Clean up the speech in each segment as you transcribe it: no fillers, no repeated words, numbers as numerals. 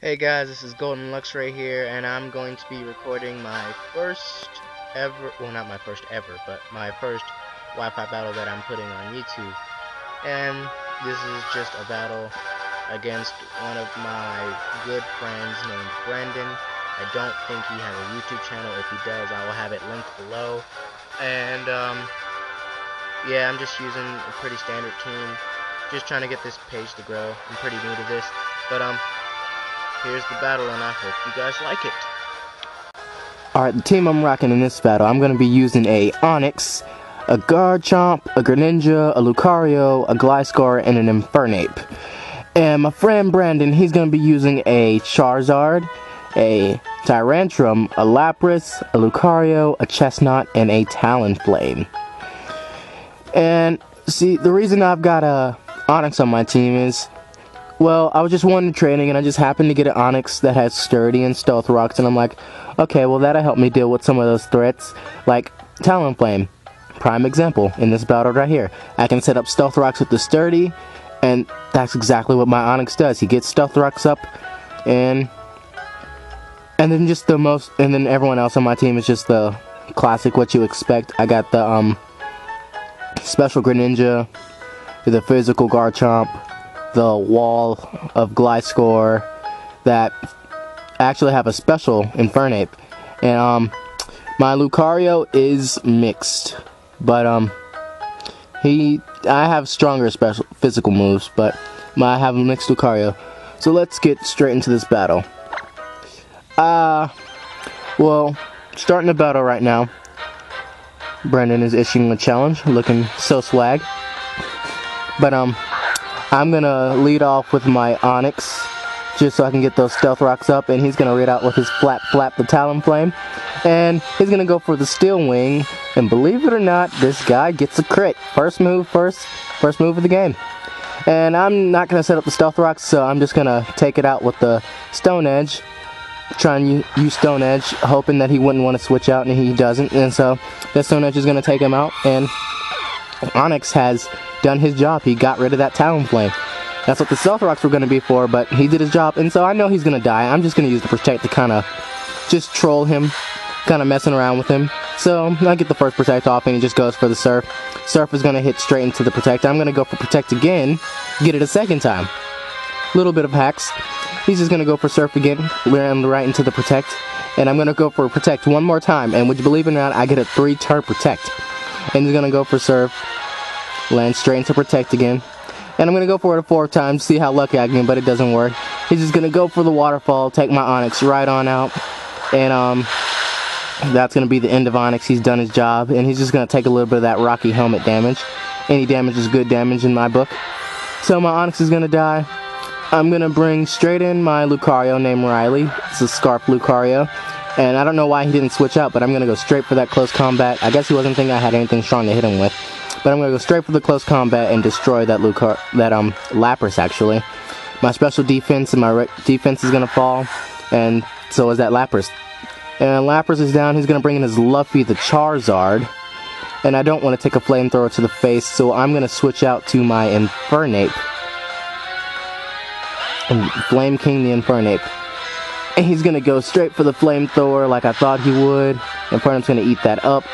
Hey guys, this is Golden Lux right here, and I'm going to be recording my first ever, well not my first ever, but my first Wi-Fi battle that I'm putting on YouTube. And this is just a battle against one of my good friends named Brendan. I don't think he has a YouTube channel. If he does, I will have it linked below. And yeah, I'm just using a pretty standard team, just trying to get this page to grow. I'm pretty new to this, but here's the battle, and I hope you guys like it. Alright, the team I'm rocking in this battle, I'm going to be using a Onyx, a Garchomp, a Greninja, a Lucario, a Gliscor, and an Infernape. And my friend Brandon, he's going to be using a Charizard, a Tyrantrum, a Lapras, a Lucario, a Chestnut, and a Talonflame. And see, the reason I've got a Onyx on my team is, well, I was just one in training, and I just happened to get an Onyx that has Sturdy and Stealth Rocks, and I'm like, okay, well, that'll help me deal with some of those threats, like Talonflame. Prime example, in this battle right here. I can set up Stealth Rocks with the Sturdy, and that's exactly what my Onyx does. He gets Stealth Rocks up, and then just and then everyone else on my team is just the classic what you expect. I got the, Special Greninja, the Physical Garchomp, the Wall of Gliscor that actually have a special Infernape, and my Lucario is mixed, but I have stronger special physical moves, but I have a mixed Lucario. So let's get straight into this battle. Well, starting the battle right now, Brendan is issuing a challenge, looking so swag, but I'm gonna lead off with my Onyx, just so I can get those Stealth Rocks up, and he's gonna read out with his Flap the Talonflame, and he's gonna go for the Steel Wing, and believe it or not, this guy gets a crit. First move of the game. And I'm not gonna set up the Stealth Rocks, so I'm just gonna take it out with the Stone Edge, try and use Stone Edge, hoping that he wouldn't want to switch out, and he doesn't, and so that Stone Edge is gonna take him out, and Onyx has done his job. He got rid of that Talonflame. That's what the Stealth Rocks were going to be for, but he did his job, and so I know he's going to die. I'm just going to use the Protect to kind of just troll him, kind of messing around with him. So I get the first Protect off, and he just goes for the Surf. Surf is going to hit straight into the Protect. I'm going to go for Protect again, get it a second time. Little bit of hacks. He's just going to go for Surf again, land right into the Protect, and I'm going to go for Protect one more time, and would you believe it or not, I get a 3-turn Protect. And he's going to go for Surf, land straight into Protect again. And I'm going to go for it a 4th time, see how lucky I can, but it doesn't work. He's just going to go for the Waterfall, take my Onyx right on out. And that's going to be the end of Onyx. He's done his job, and he's just going to take a little bit of that Rocky Helmet damage. Any damage is good damage in my book. So my Onyx is going to die. I'm going to bring straight in my Lucario named Riley. It's a Scarf Lucario. And I don't know why he didn't switch out, but I'm going to go straight for that close combat. I guess he wasn't thinking I had anything strong to hit him with. But I'm going to go straight for the close combat and destroy that Lapras, actually. My special defense and my defense is going to fall, and so is that Lapras. And Lapras is down. He's going to bring in his Luffy, the Charizard. And I don't want to take a flamethrower to the face, so I'm going to switch out to my Infernape. And Flame King the Infernape. And he's going to go straight for the flamethrower like I thought he would. Infernape's going to eat that up.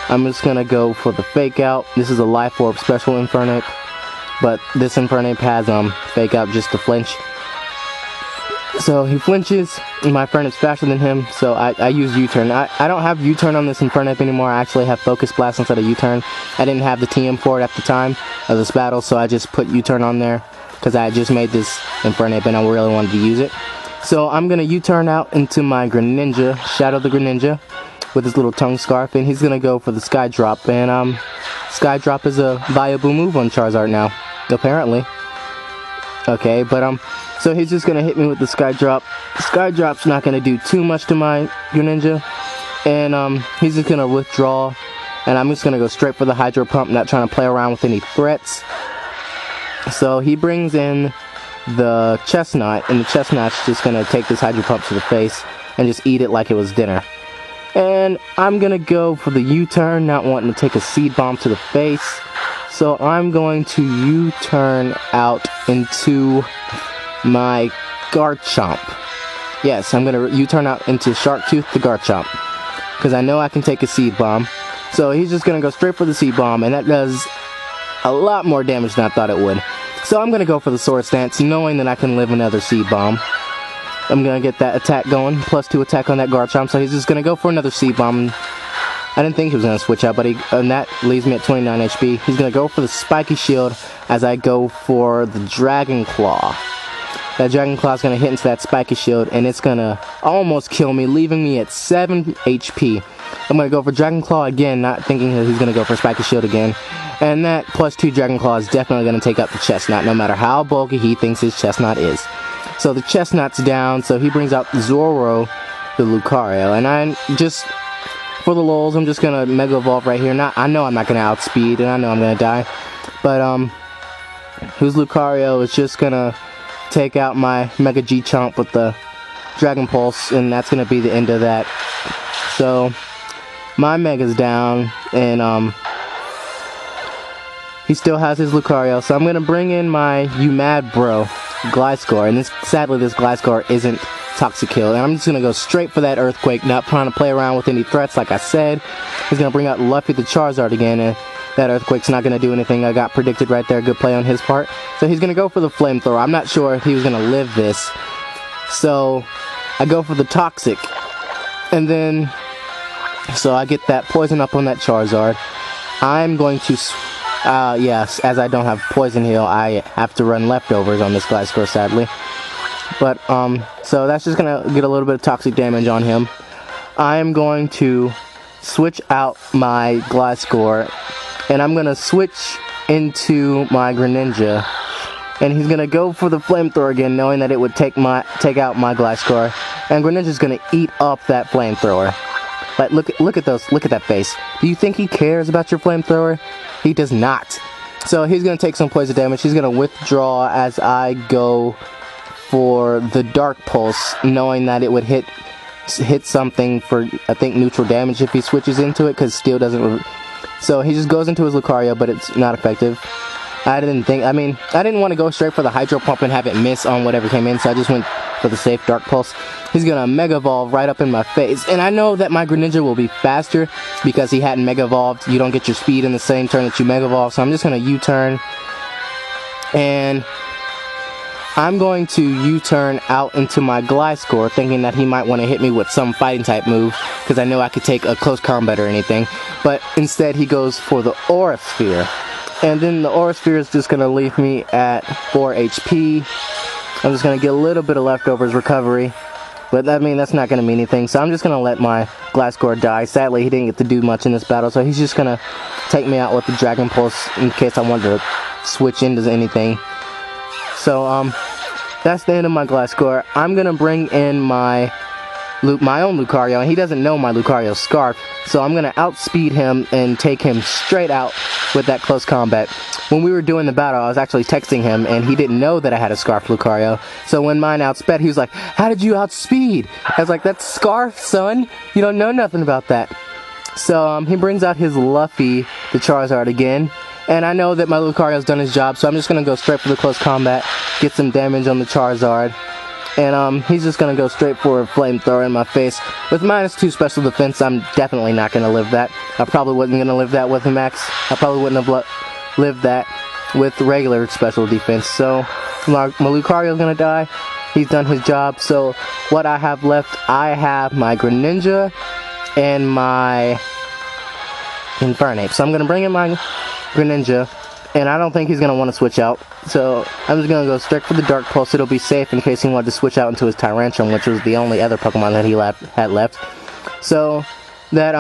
I'm just going to go for the Fake Out. This is a Life Orb special Infernape, but this Infernape has Fake Out just to flinch. So he flinches, and my Infernape's faster than him, so I use U-Turn. I don't have U-Turn on this Infernape anymore. I actually have Focus Blast instead of U-Turn. I didn't have the TM for it at the time of this battle, so I just put U-Turn on there because I just made this Infernape and I really wanted to use it. So I'm going to U-Turn out into my Greninja, Shadow the Greninja, with his little tongue scarf, and he's gonna go for the Sky Drop, and Sky Drop is a viable move on Charizard now, apparently. Okay, but so he's just gonna hit me with the Sky Drop. Sky Drop's not gonna do too much to my Greninja, and he's just gonna withdraw, and I'm just gonna go straight for the Hydro Pump, not trying to play around with any threats. So he brings in the Chestnut, and the Chestnut's just gonna take this Hydro Pump to the face and just eat it like it was dinner. And I'm going to go for the U-turn, not wanting to take a Seed Bomb to the face. So I'm going to U-turn out into my Garchomp. Yes, I'm gonna U-turn out into Shark Tooth the Garchomp. Because I know I can take a Seed Bomb. So he's just gonna go straight for the Seed Bomb, and that does a lot more damage than I thought it would. So I'm gonna go for the Sword Stance, knowing that I can live another Seed Bomb. I'm gonna get that attack going, +2 attack on that Garchomp, so he's just gonna go for another Seed Bomb. I didn't think he was gonna switch out, but and that leaves me at 29 HP. He's gonna go for the Spiky Shield as I go for the Dragon Claw. That Dragon Claw is gonna hit into that Spiky Shield, and it's gonna almost kill me, leaving me at 7 HP. I'm gonna go for Dragon Claw again, not thinking that he's gonna go for Spiky Shield again. And that +2 Dragon Claw is definitely gonna take out the Chestnut, no matter how bulky he thinks his Chestnut is. So the Chestnut's down, so he brings out Zoro, the Lucario, and I just, for the lulz, I'm just gonna Mega Evolve right here. I know I'm not gonna outspeed, and I know I'm gonna die, but whose Lucario is just gonna take out my Mega G-Chomp with the Dragon Pulse, and that's gonna be the end of that. So my Mega's down, and he still has his Lucario, so I'm gonna bring in my You Mad Bro Gliscor, and sadly this Gliscor isn't Toxic Kill, and I'm just gonna go straight for that Earthquake, not trying to play around with any threats. Like I said, he's gonna bring out Luffy the Charizard again, and that Earthquake's not gonna do anything. I got predicted right there. Good play on his part. So he's gonna go for the Flamethrower. I'm not sure if he was gonna live this, so I go for the Toxic, and then so I get that poison up on that Charizard. I'm going to yes, as I don't have Poison Heal, I have to run leftovers on this Gliscor, sadly. But, so that's just gonna get a little bit of toxic damage on him. I am going to switch out my Gliscor, and I'm gonna switch into my Greninja. And he's gonna go for the Flamethrower again, knowing that it would take out my Gliscor. And Greninja's gonna eat up that Flamethrower. Like, look at that face. Do you think he cares about your Flamethrower? He does not. So he's gonna take some poison damage. He's gonna withdraw as I go for the Dark Pulse, knowing that it would hit something for, I think, neutral damage if he switches into it, because Steel doesn't. So he just goes into his Lucario, but it's not effective. I didn't want to go straight for the Hydro Pump and have it miss on whatever came in, so I just went for the safe Dark Pulse. He's gonna Mega Evolve right up in my face, and I know that my Greninja will be faster because he hadn't Mega Evolved. You don't get your speed in the same turn that you Mega Evolve, so I'm just gonna U-turn, and I'm going to U-turn out into my Gliscor, thinking that he might want to hit me with some fighting type move, because I know I could take a close combat or anything, but instead he goes for the Aura Sphere. And then the Aura Sphere is just going to leave me at 4 HP. I'm just going to get a little bit of leftovers recovery. But that's not going to mean anything. So I'm just going to let my Gliscor die. Sadly, he didn't get to do much in this battle. So he's just going to take me out with the Dragon Pulse in case I wanted to switch into anything. So that's the end of my Gliscor. I'm going to bring in my own Lucario, and he doesn't know my Lucario's Scarf, so I'm going to outspeed him and take him straight out with that close combat. When we were doing the battle, I was actually texting him, and he didn't know that I had a Scarf Lucario, so when mine outsped, he was like, "How did you outspeed?" I was like, "That's Scarf, son. You don't know nothing about that." So he brings out his Luffy, the Charizard again, and I know that my Lucario's done his job, so I'm just going to go straight for the close combat, get some damage on the Charizard. And he's just gonna go straight for a Flamethrower in my face. With -2 special defense, I'm definitely not gonna live that. I probably wasn't gonna live that with a max. I probably wouldn't have lived that with regular special defense. So my Lucario's gonna die. He's done his job. So what I have left, I have my Greninja and my Infernape. So I'm gonna bring in my Greninja, and I don't think he's gonna want to switch out. So I'm just gonna go straight for the Dark Pulse. It'll be safe in case he wanted to switch out into his Tyrantrum, which was the only other Pokemon that he had left. So that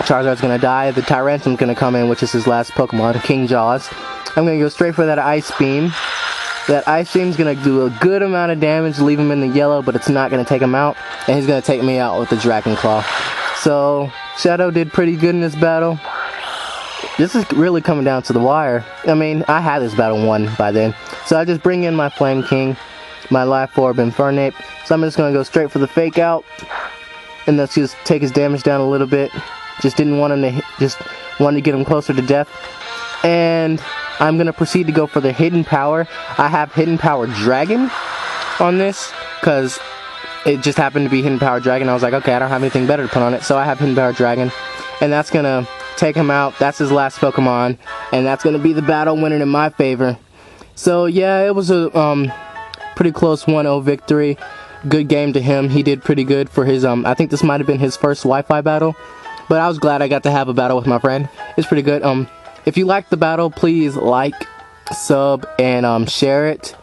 Charizard's gonna die. The Tyrantrum's gonna come in, which is his last Pokemon, King Jaws. I'm gonna go straight for that Ice Beam. That Ice Beam's gonna do a good amount of damage, leave him in the yellow, but it's not gonna take him out. And he's gonna take me out with the Dragon Claw. So Shadow did pretty good in this battle. This is really coming down to the wire. I had this battle won by then. So I just bring in my Flame King, my Life Orb, Infernape. So I'm just going to go straight for the Fake Out. And let's just take his damage down a little bit. Just didn't want him to, just wanted to get him closer to death. And I'm going to proceed to go for the Hidden Power. I have Hidden Power Dragon on this, because it just happened to be Hidden Power Dragon. I was like, okay, I don't have anything better to put on it, so I have Hidden Power Dragon, and that's gonna take him out. That's his last Pokemon, and that's gonna be the battle winning in my favor. So yeah, it was a pretty close 1-0 victory. Good game to him. He did pretty good for his I think this might have been his first Wi-Fi battle, but I was glad I got to have a battle with my friend. It's pretty good. If you liked the battle, please like, sub, and share it.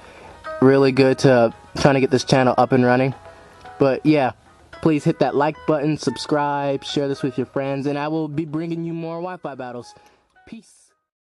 Really good to trying to get this channel up and running. But yeah, please hit that like button, subscribe, share this with your friends, and I will be bringing you more Wi-Fi battles. Peace.